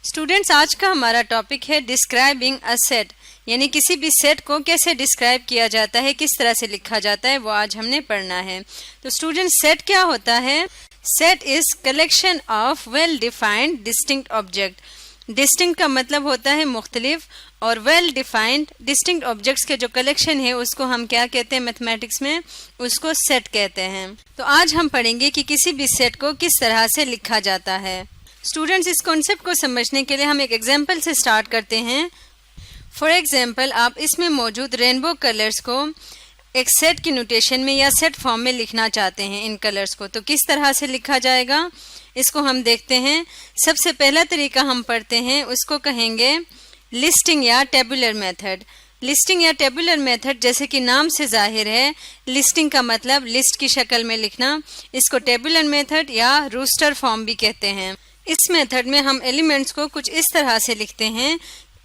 Students, आज का हमारा टॉपिक है डिस्क्राइबिंग अ सेट, यानी किसी भी सेट को कैसे डिस्क्राइब किया जाता है, किस तरह से लिखा जाता है, वो आज हमने पढ़ना है। तो स्टूडेंट्स, सेट क्या होता है? Set is collection of well defined distinct object. Distinct का मतलब होता है मुख्तलिफ, और वेल डिफाइंड डिस्टिंक्ट ऑब्जेक्ट्स के जो कलेक्शन है उसको हम क्या कहते हैं मैथमेटिक्स में? उसको सेट कहते हैं। तो आज हम पढ़ेंगे कि किसी भी सेट को किस तरह से लिखा जाता है। स्टूडेंट्स, इस कॉन्सेप्ट को समझने के लिए हम एक एग्जाम्पल से स्टार्ट करते हैं। फॉर एग्जाम्पल, आप इसमें मौजूद रेनबो कलर्स को एक सेट की नोटेशन में या सेट फॉर्म में लिखना चाहते हैं इन कलर्स को, तो किस तरह से लिखा जाएगा इसको हम देखते हैं। सबसे पहला तरीका हम पढ़ते हैं, उसको कहेंगे लिस्टिंग या टेबुलर मेथड। लिस्टिंग या टेबुलर मेथड जैसे कि नाम से जाहिर है, लिस्टिंग का मतलब लिस्ट की शक्ल में लिखना, इसको टेबुलर मेथड या रूस्टर फॉर्म भी कहते हैं। इस मेथड में हम एलिमेंट्स को कुछ इस तरह से लिखते हैं।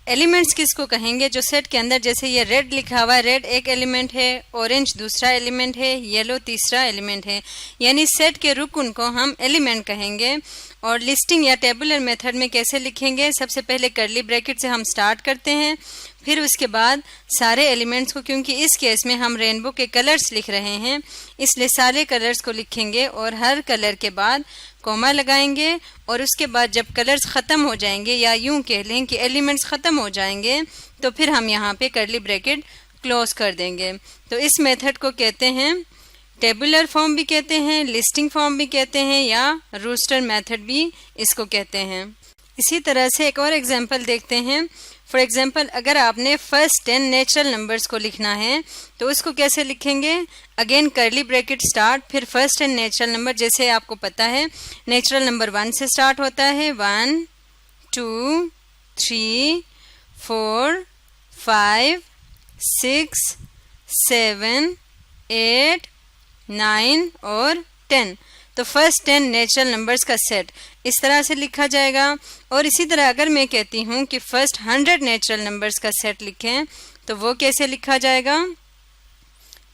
एलिमेंट्स किसको कहेंगे? जो सेट के अंदर, जैसे ये रेड लिखा हुआ है, रेड एक एलिमेंट है, ऑरेंज दूसरा एलिमेंट है, येलो तीसरा एलिमेंट है, यानी सेट के रुकन को हम एलिमेंट कहेंगे। और लिस्टिंग या टेबुलर मेथड में कैसे लिखेंगे? सबसे पहले कर्ली ब्रैकेट से हम स्टार्ट करते हैं, फिर उसके बाद सारे एलिमेंट्स को, क्योंकि इस केस में हम रेनबो के कलर्स लिख रहे हैं इसलिए सारे कलर्स को लिखेंगे और हर कलर के बाद कॉमा लगाएंगे, और उसके बाद जब कलर्स ख़त्म हो जाएंगे या यूं कह लें कि एलिमेंट्स ख़त्म हो जाएंगे तो फिर हम यहाँ पे कर्ली ब्रैकेट क्लोज कर देंगे। तो इस मेथड को कहते हैं टेबुलर फॉर्म भी कहते हैं, लिस्टिंग फॉर्म भी कहते हैं, या रूस्टर मेथड भी इसको कहते हैं। इसी तरह से एक और एग्जांपल देखते हैं। फॉर एग्जांपल, अगर आपने फर्स्ट 10 नेचुरल नंबर्स को लिखना है तो उसको कैसे लिखेंगे? अगेन कर्ली ब्रैकेट स्टार्ट, फिर फर्स्ट 10 नेचुरल नंबर, जैसे आपको पता है नेचुरल नंबर 1 से स्टार्ट होता है। 1 2 3 4 5 6 7 8 9 और 10। तो फर्स्ट 10 नेचुरल नंबर्स का सेट इस तरह से लिखा जाएगा। और इसी तरह अगर मैं कहती हूँ कि फर्स्ट 100 नेचुरल नंबर्स का सेट लिखें तो वो कैसे लिखा जाएगा?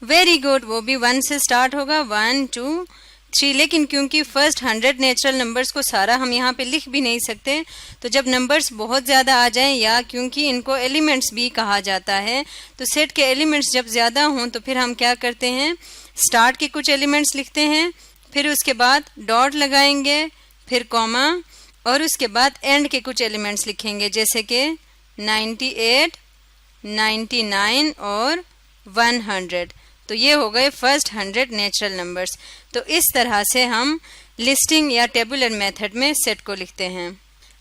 वेरी गुड, वो भी 1 से स्टार्ट होगा, 1 2 3। लेकिन क्योंकि फर्स्ट 100 नेचुरल नंबर्स को सारा हम यहाँ पे लिख भी नहीं सकते, तो जब नंबर्स बहुत ज़्यादा आ जाएं, या क्योंकि इनको एलिमेंट्स भी कहा जाता है, तो सेट के एलिमेंट्स जब ज़्यादा हों तो फिर हम क्या करते हैं? स्टार्ट के कुछ एलिमेंट्स लिखते हैं, फिर उसके बाद डॉट लगाएंगे, फिर कॉमा, और उसके बाद एंड के कुछ एलिमेंट्स लिखेंगे, जैसे कि 98 99 और 100। तो ये हो गए फर्स्ट 100 नेचुरल नंबर्स। तो इस तरह से हम लिस्टिंग या टेबुलर मेथड में सेट को लिखते हैं।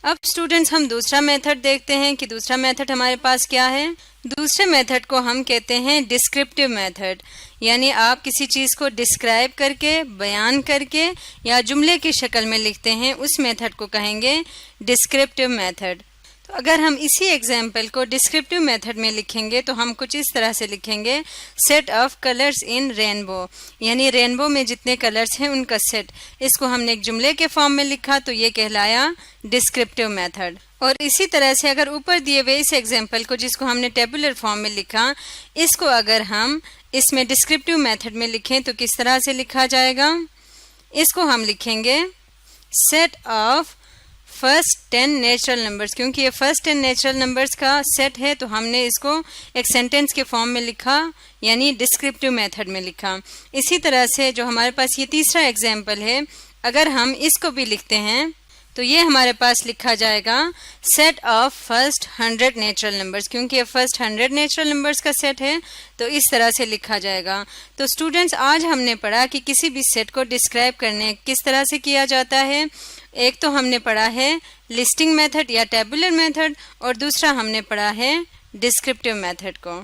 अब स्टूडेंट्स, हम दूसरा मेथड देखते हैं कि दूसरा मेथड हमारे पास क्या है। दूसरे मेथड को हम कहते हैं डिस्क्रिप्टिव मेथड, यानी आप किसी चीज़ को डिस्क्राइब करके, बयान करके या जुमले की शक्ल में लिखते हैं, उस मेथड को कहेंगे डिस्क्रिप्टिव मेथड। तो अगर हम इसी एग्जाम्पल को डिस्क्रिप्टिव मेथड में लिखेंगे तो हम कुछ इस तरह से लिखेंगे, set of colours in rainbow, यानी रेनबो में जितने कलर्स हैं उनका सेट। इसको हमने एक जुमले के फॉर्म में लिखा तो ये कहलाया डिस्क्रिप्टिव मेथड। और इसी तरह से अगर ऊपर दिए हुए इस एग्जाम्पल को, जिसको हमने टेबुलर फॉर्म में लिखा, इसको अगर हम इसमें डिस्क्रिप्टिव मेथड में लिखें तो किस तरह से लिखा जाएगा? इसको हम लिखेंगे set of first 10 natural numbers. क्योंकि ये फर्स्ट 10 नेचुरल नंबर्स का सेट है तो हमने इसको एक सेंटेंस के फॉर्म में लिखा, यानी डिस्क्रिप्टिव मेथड में लिखा। इसी तरह से जो हमारे पास ये तीसरा एग्जाम्पल है, अगर हम इसको भी लिखते हैं तो ये हमारे पास लिखा जाएगा set of first 100 natural numbers. क्योंकि ये फर्स्ट 100 नेचुरल नंबर्स का सेट है तो इस तरह से लिखा जाएगा। तो स्टूडेंट्स, आज हमने पढ़ा कि किसी भी सेट को डिस्क्राइब करने किस तरह से किया जाता है। एक तो हमने पढ़ा है लिस्टिंग मेथड या टेबुलर मेथड, और दूसरा हमने पढ़ा है डिस्क्रिप्टिव मेथड को।